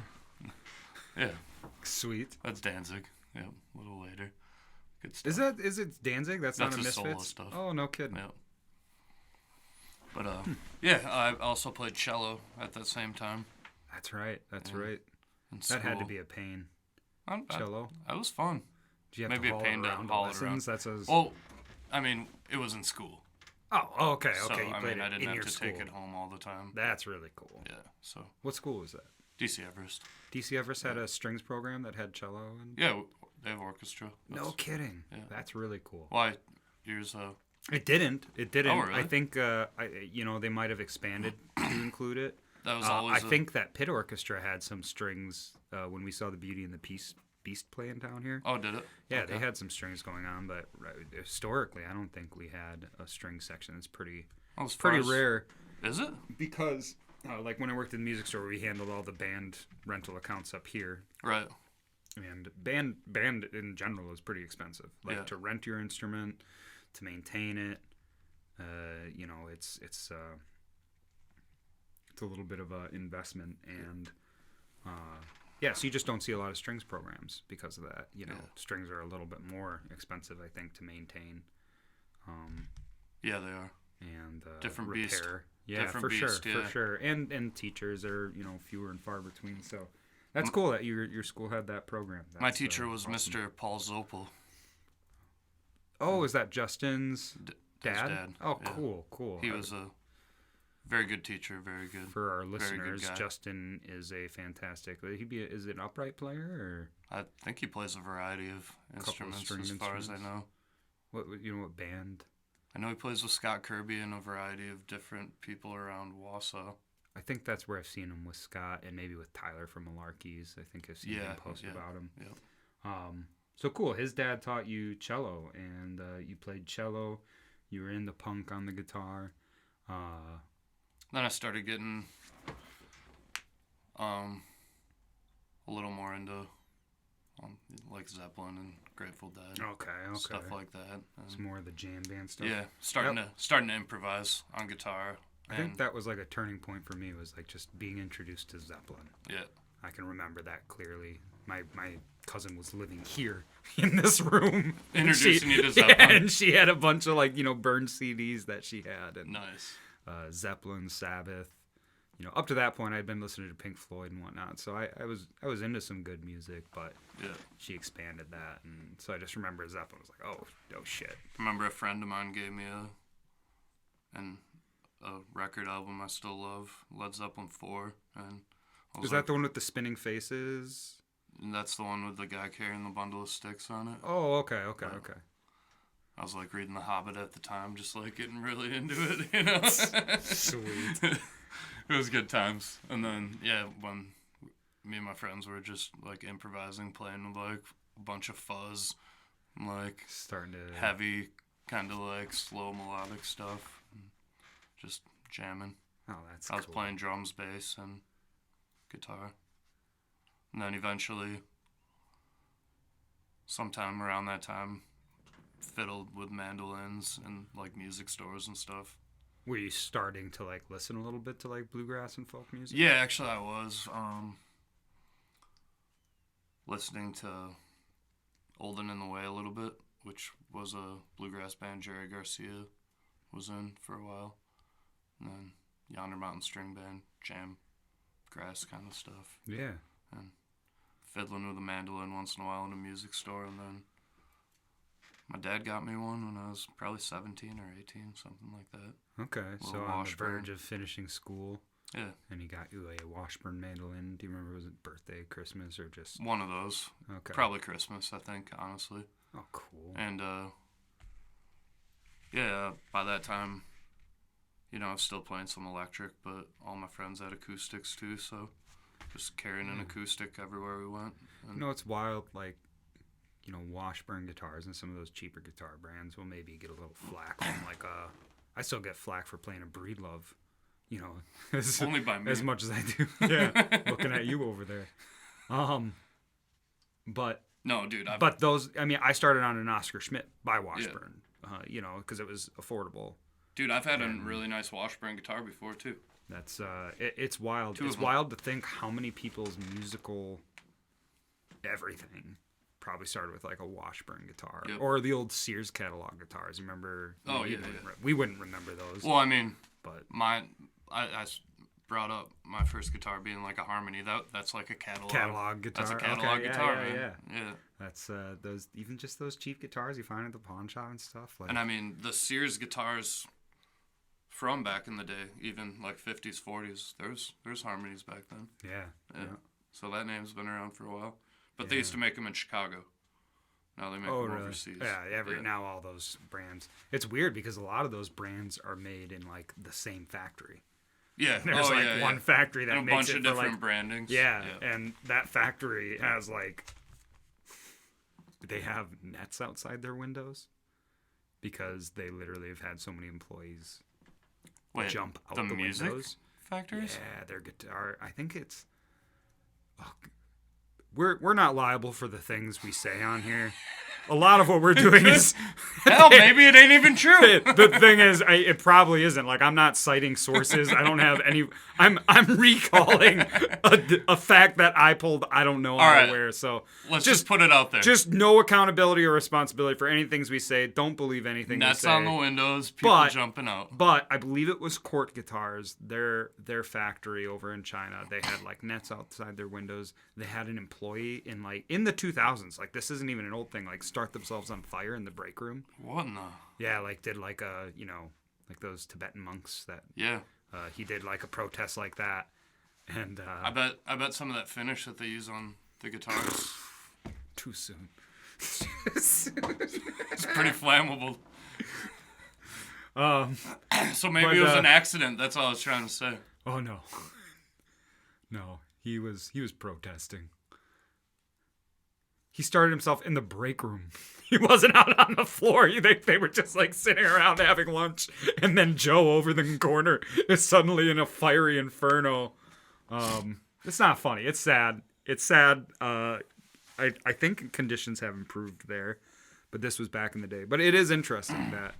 Yeah, Sweet. that's Danzig. Yeah, a little later. Good stuff. Is it Danzig? That's not a his Misfits? solo stuff. Oh, no kidding. Yeah. But yeah, I also played cello at that same time. That's right. in That had to school. be a pain. I- Cello. It was fun. Did you have Maybe to a haul pain it to around haul it lessons? That's a... Well, I mean, it was in school. Oh, okay. So, You I played mean, I it didn't in have your to school. take it home all the time. That's really cool. Yeah, so What school was that? DC Everest. DC Everest had a strings program that had cello and... Yeah, they have orchestra. No kidding. Yeah. That's really cool. Why? Yours, It didn't. Oh, really? I think they might have expanded to include it. that was I always. think that Pit Orchestra had some strings when we saw the Beauty and the Beast playing down here. Oh, did it? Yeah, Okay. they had some strings going on, but historically, I don't think we had a string section. It's pretty As far pretty as- rare Is it? because, like when I worked in the music store, we handled all the band rental accounts up here, Right. and band in general is pretty expensive. Like Yeah. to rent your instrument, to maintain it, it's a little bit of a investment, and so you just don't see a lot of strings programs because of that. Yeah. Strings are a little bit more expensive, I think, to maintain. Yeah, they are. And Different repair. beast. Yeah, different for beast, sure, yeah. for sure. And teachers are, fewer and far between. So that's cool that your school had that program. My That's, teacher was awesome. Mr. Paul Zopel. Oh, is that Justin's His dad? dad, Oh, yeah. cool. He was a very good teacher, very good. For our very good listeners, guy. Justin is a fantastic. Is it an upright player I think he plays a variety of instruments, string as far as I instruments. know. or what band? I know he plays with Scott Kirby and a variety of different people around Wausau. I think that's where I've seen him with Scott and maybe with Tyler from Malarkeys. I think I've seen him post about him. Yeah. So cool. His dad taught you cello, and you played cello. You were into punk on the guitar. Then I started getting a little more into like Zeppelin and Grateful Dead, Okay. stuff like that. It's And more of the jam band stuff. yeah, starting to improvise on guitar. I think that was like a turning point for me. Was like just being introduced to Zeppelin. Yeah. I can remember that clearly. My cousin was living here in this room. Introducing you to Yeah, Zeppelin. and she had a bunch of burned CDs that she had, and Nice. Zeppelin, Sabbath. Up to that point, I'd been listening to Pink Floyd and whatnot, so I was into some good music, but Yeah. she expanded that, and so I just remember Zeppelin was like, oh shit. Remember a friend of mine gave me a record album I still love, Led Zeppelin 4, and I was Is that the one with the spinning faces? and that's the one with the guy carrying the bundle of sticks on it. Oh, okay. I was like reading The Hobbit at the time, just like getting really into it, Sweet. It was good times. And then, yeah, when me and my friends were just like improvising, playing like a bunch of fuzz, and, like Starting to heavy, kind of like slow melodic stuff, and just jamming. Oh, that's I was cool. playing drums, bass, and guitar. And then eventually, sometime around that time, fiddled with mandolins in like music stores and stuff. Were you starting to listen a little bit to bluegrass and folk music? Yeah, actually I was listening to Old and in the Way a little bit, which was a bluegrass band Jerry Garcia was in for a while. And then Yonder Mountain String Band, jam, grass kind of stuff. Yeah. And fiddling with a mandolin once in a while in a music store. And then my dad got me one when I was probably 17 or 18, something like that. Okay, so Little on the Washburn. verge of finishing school, Yeah, and he got you a Washburn mandolin. Do you remember, was it birthday, Christmas, or just... one of those. Okay. Probably Christmas, I think, honestly. Oh, cool. And, yeah, by that time, I was still playing some electric, but all my friends had acoustics too, so just carrying an acoustic everywhere we went. And It's wild, Washburn guitars and some of those cheaper guitar brands will maybe get a little flack on, I still get flack for playing a Breedlove, as, Only by me. as much as I do. Yeah, looking at you over there. But No, dude, But those, I started on an Oscar Schmidt by Washburn, because it was affordable. dude, I've had a really nice Washburn guitar before too. That's it's wild. Two of It's them. wild to think how many people's musical everything probably started with a Washburn guitar Yep. or the old Sears catalog guitars. You remember? Oh, you yeah, wouldn't yeah. we wouldn't remember those, Well, I mean, but I brought up my first guitar being like a Harmony. That's like a catalog. catalog guitar. That's a catalog Okay, guitar, yeah, man. yeah. Yeah. That's those even just those cheap guitars you find at the pawn shop and stuff. And I mean, the Sears guitars from back in the day, even like 50s, 40s, there's Harmonies back then. yeah. Yeah. So that name's been around for a while. But they used to make them in Chicago. Now they make them overseas. Yeah, now all those brands. It's weird because a lot of those brands are made in the same factory. Yeah. There's one factory that and a makes bunch it of for different brandings. yeah, and that factory has they have nets outside their windows because they literally have had so many employees Wait, jump out the the music windows. factories? Yeah, their guitar. I think it's. We're not liable for the things we say on here, a lot of what we're doing is. Hell, maybe it ain't even true. The thing is, it probably isn't. Like, I'm not citing sources. I don't have any. I'm recalling a fact that I pulled. I don't know All right. where. So Let's just put it out there. just no accountability or responsibility for any things we say. Don't believe anything we Nets say. on the windows, people But- jumping out. But I believe it was Court Guitars, their factory over in China. They had like nets outside their windows. They had an employee in the 2000s. Like, this isn't even an old thing. Like, start themselves on fire in the break room. What in the? Yeah, like did like a like those Tibetan monks that Yeah. he did like a protest like that. And I bet some of that finish that they use on the guitars too soon. is pretty flammable. So maybe but, it was an accident. That's all I was trying to say. Oh no. No, he was protesting. He started himself in the break room. He wasn't out on the floor. They were just like sitting around having lunch, and then Joe over the corner is suddenly in a fiery inferno. It's not funny. It's sad. It's sad. I think conditions have improved there, but this was back in the day. But it is interesting that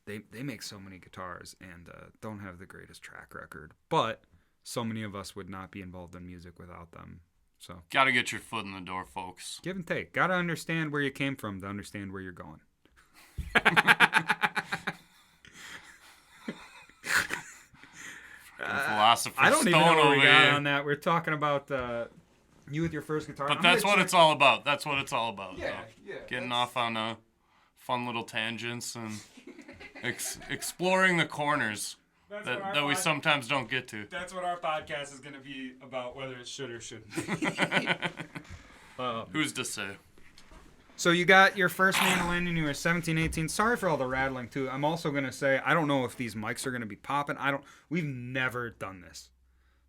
they make so many guitars and don't have the greatest track record. But so many of us would not be involved in music without them. So Gotta get your foot in the door, folks. give and take. Gotta understand where you came from to understand where you're going. Philosopher I don't even know Stone where we over got here. on that. We're talking about you with your first guitar. But I'm that's gonna what check- it's all about. That's what it's all about. Yeah, though. yeah. Getting off on fun little tangents and exploring the corners that we sometimes don't get to. That's what our podcast is going to be about, whether it should or shouldn't. Who's to say? So you got your first mandolin and you were 17, 18. Sorry for all the rattling too. I'm also gonna say I don't know if these mics are gonna be popping. We've never done this,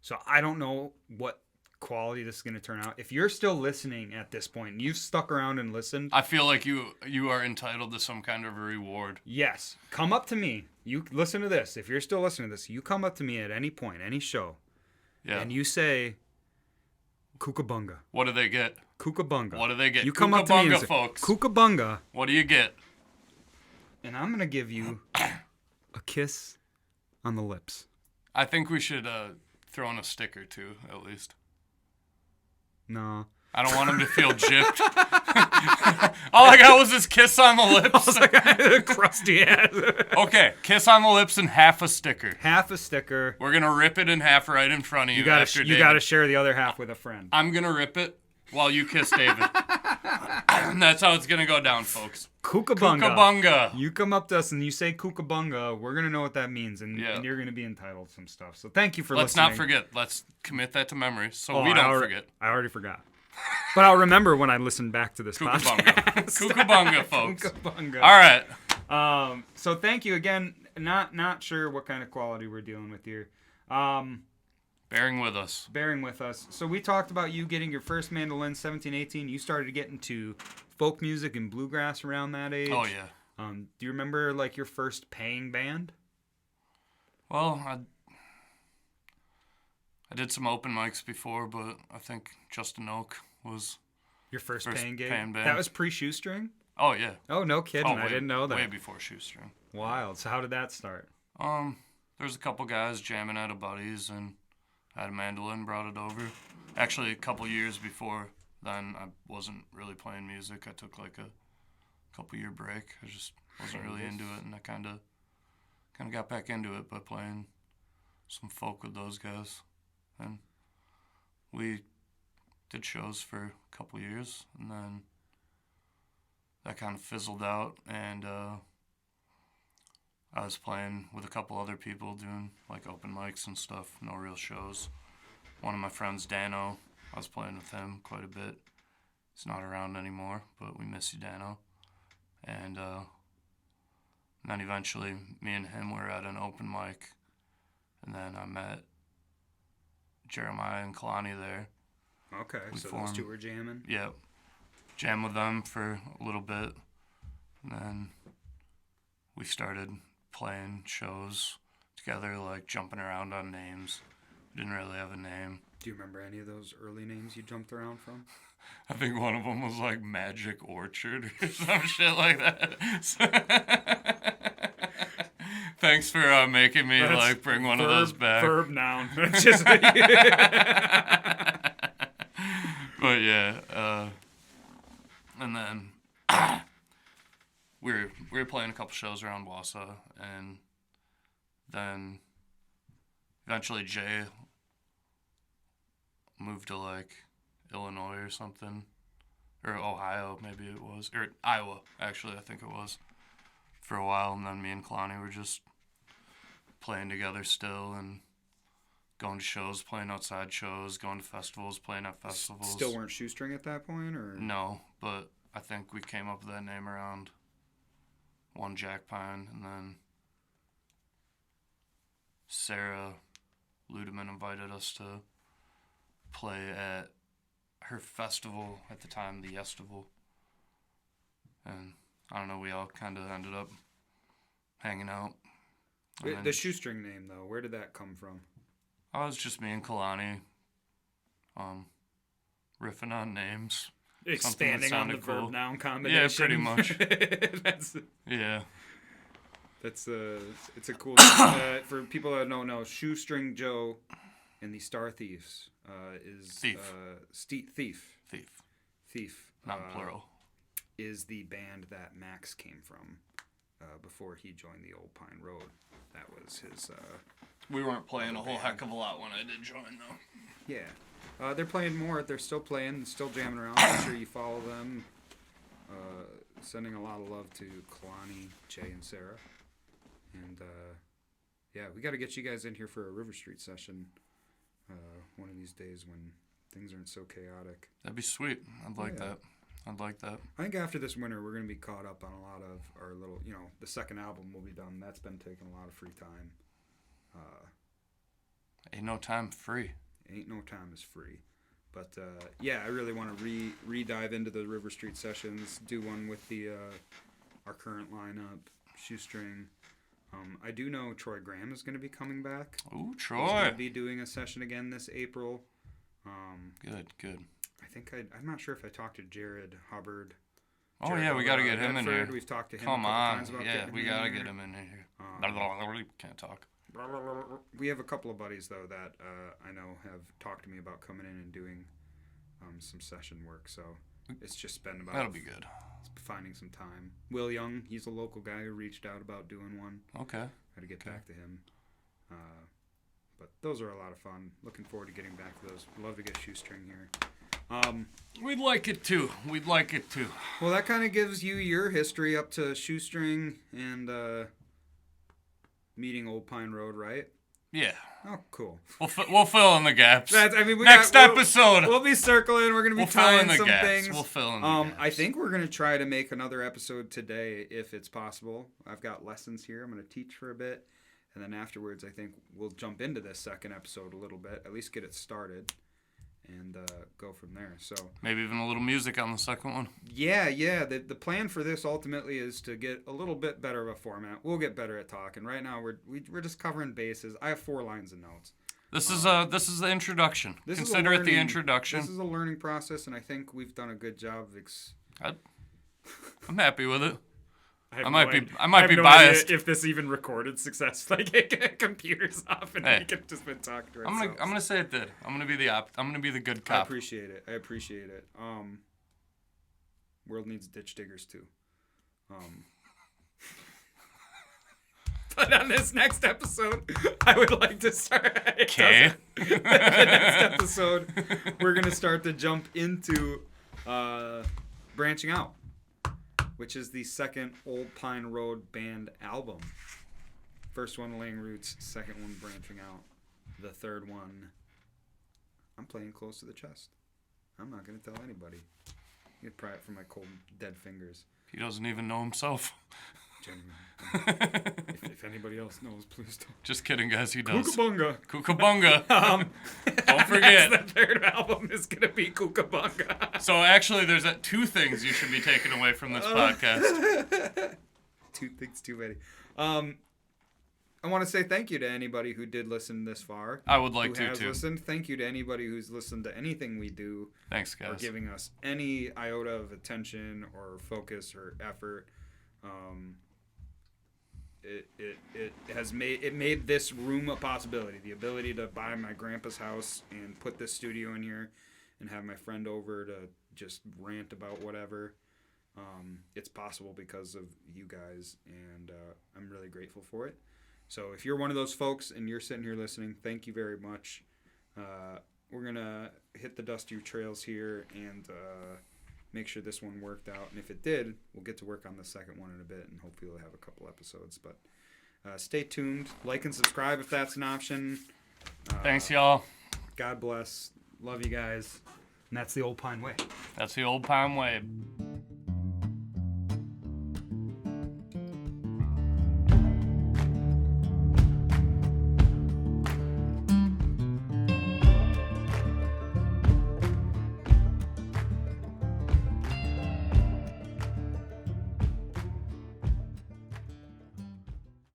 so I don't know what quality this is gonna turn out. If you're still listening at this point and you've stuck around and listened, I feel like you are entitled to some kind of a reward. yes, come up to me. You listen to this. If you're still listening to this, you come up to me at any point, any show, Yeah. and you say, "Kukabunga, What do they get? Kukabunga." What do they get? You come up to me and Kukabunga, say, folks. "Kukabunga," What do you get? and I'm gonna give you a kiss on the lips. I think we should throw in a sticker too, at least. No. I don't want him to feel gypped. All I got was this kiss on the lips. Crusty ass. Okay, kiss on the lips and half a sticker. Half a sticker. We're gonna rip it in half right in front of you. You gotta after you David. gotta share the other half with a friend. I'm gonna rip it while you kiss David. And that's how it's gonna go down, folks. Kukabunga. Kukabunga. You come up to us and you say Kukabunga, we're gonna know what that means, and, Yeah. and you're gonna be entitled to some stuff. So thank you for Let's listening. not forget. Let's commit that to memory so Oh, we I don't already- forget. I already forgot. But I'll remember when I listen back to this Kukabunga. podcast. Kukabunga, folks. Kukabunga. All right. So thank you again. Not sure what kind of quality we're dealing with here. Bearing with us. Bearing with us. So we talked about you getting your first mandolin 17, 18. You started to get into folk music and bluegrass around that age. Oh yeah. Do you remember like your first paying band? Well, I did some open mics before, but I think Justin Oak was. Your first First paying gig? paying band. That was pre-shoestring? Oh yeah. Oh, no kidding. I didn't know that. Way before Shoestring. Wild. So how did that start? There's a couple guys jamming at a buddy's, and I had a mandolin, brought it over. Actually, a couple years before then, I wasn't really playing music. I took like a couple year break. I just wasn't really into it, and I kind of got back into it by playing some folk with those guys, and we did shows for a couple years, and then that kind of fizzled out, and I was playing with a couple other people doing like open mics and stuff, no real shows. One of my friends, Dano, I was playing with him quite a bit. He's not around anymore, but we miss you, Dano. And then eventually me and him were at an open mic, and then I met Jeremiah and Kalani there. Okay, We so formed- those two were jamming. Yeah, jammed with them for a little bit, and then we started playing shows together, like jumping around on names. We didn't really have a name. Do you remember any of those early names you jumped around from? I think one of them was like Magic Orchard or some shit like that. Thanks for making me like bring one of those back. Verb, noun. That's just But yeah, and then we were playing a couple shows around Wausau, and then eventually Jay moved to like Illinois or something, or Ohio maybe it was, or Iowa actually I think it was, for a while, and then me and Kalani were just playing together still and going to shows, playing outside shows, going to festivals, playing at festivals. Still weren't Shoestring at that point, or? No, but I think we came up with that name around one Jack Pine, and then Sarah Ludeman invited us to play at her festival at the time, the Yestival. And I don't know, we all kind of ended up hanging out. And The then- Shoestring name, though, where did that come from? Oh, it was just me and Kalani, riffing on names. expanding on the sounded cool. verb noun combination. Yeah, pretty much. That's Yeah. It's a cool for people that don't know. Shoestring Joe and the Star Thieves is Thief. Thief. Not plural. Is the band that Max came from before he joined the Old Pine Road. That was his. We weren't playing a whole heck of a lot when I did join, though. Yeah. They're playing more. They're still playing, still jamming around. Make sure you follow them. Sending a lot of love to Kalani, Jay, and Sarah. And, yeah, we got to get you guys in here for a River Street session one of these days when things aren't so chaotic. That'd be sweet. I'd like Yeah. that. I'd like that. I think after this winter, we're going to be caught up on a lot of our little, the second album will be done. That's been taking a lot of free time. Ain't no time free. Ain't no time is free. But, yeah, I really want to re-dive into the River Street sessions, do one with the our current lineup, Shoestring. I do know Troy Graham is going to be coming back. Ooh, He's going Troy. to be doing a session again this April. Good. I think I'm not sure if I talked to Jared Hubbard. Oh, Jared yeah, we got to Hubbard get him in Bedford. here. We've talked to him Come a couple on. times about Yeah, getting we him got to in get here. him in here. Can't talk. We have a couple of buddies, though, that I know have talked to me about coming in and doing some session work. So it's just been about That'll be good. finding some time. Will Young, he's a local guy who reached out about doing one. Okay. Got to get back to him. But those are a lot of fun. Looking forward to getting back to those. Love to get Shoestring here. We'd like it too. Well, that kind of gives you your history up to Shoestring and meeting Old Pine Road, right? Yeah. Oh, cool. We'll fill in the gaps. Next episode. We'll be circling. We're gonna be We'll fill tying in the some gaps. things. We'll fill in the gaps. I think we're gonna try to make another episode today if it's possible. I've got lessons here. I'm gonna teach for a bit, and then afterwards, I think we'll jump into this second episode a little bit. At least get it started, and go from there. So Maybe even a little music on the second one. yeah. The plan for this ultimately is to get a little bit better of a format. We'll get better at talking. Right now, we're just covering bases. I have 4 lines of notes. This is the introduction. This is Consider a it the learning- introduction. This is a learning process, and I think we've done a good job of I'm happy with it. have I might no be- idea- I might have be no idea biased. if this even recorded successfully. Like, computers off and Hey. we could just been talking to I'm ourselves. gonna say it did. I'm gonna be the good I cop. appreciate it. World needs ditch diggers too. But on this next episode, I would like to start. Okay. The next episode, we're gonna start to jump into branching out, which is the second Old Pine Road band album. First one, Laying Roots. Second one, Branching Out. The third one, I'm playing Close to the Chest. I'm not gonna tell anybody. You can pry it from my cold, dead fingers. He doesn't even know himself. Genuinely. if anybody else knows, please don't. Just kidding, guys. He does. Kookabunga. Kukabunga. Don't forget. The third album is gonna be Kookabunga. So actually, there's 2 things you should be taking away from this podcast. 2 things too many. I want to say thank you to anybody who did listen this far. I would like who to has too. listened. Thank you to anybody who's listened to anything we do Thanks, or guys. giving us any iota of attention or focus or effort. It has made this room a possibility. The ability to buy my grandpa's house and put this studio in here and have my friend over to just rant about whatever. It's possible because of you guys, and I'm really grateful for it. So if you're one of those folks and you're sitting here listening, thank you very much. We're going to hit the dusty trails here and make sure this one worked out. And if it did, we'll get to work on the second one in a bit, and hopefully we'll have a couple episodes. But stay tuned. Like and subscribe if that's an option. Thanks, y'all. God bless. Love you guys. And that's the Old Pine Way. That's the Old Pine Way.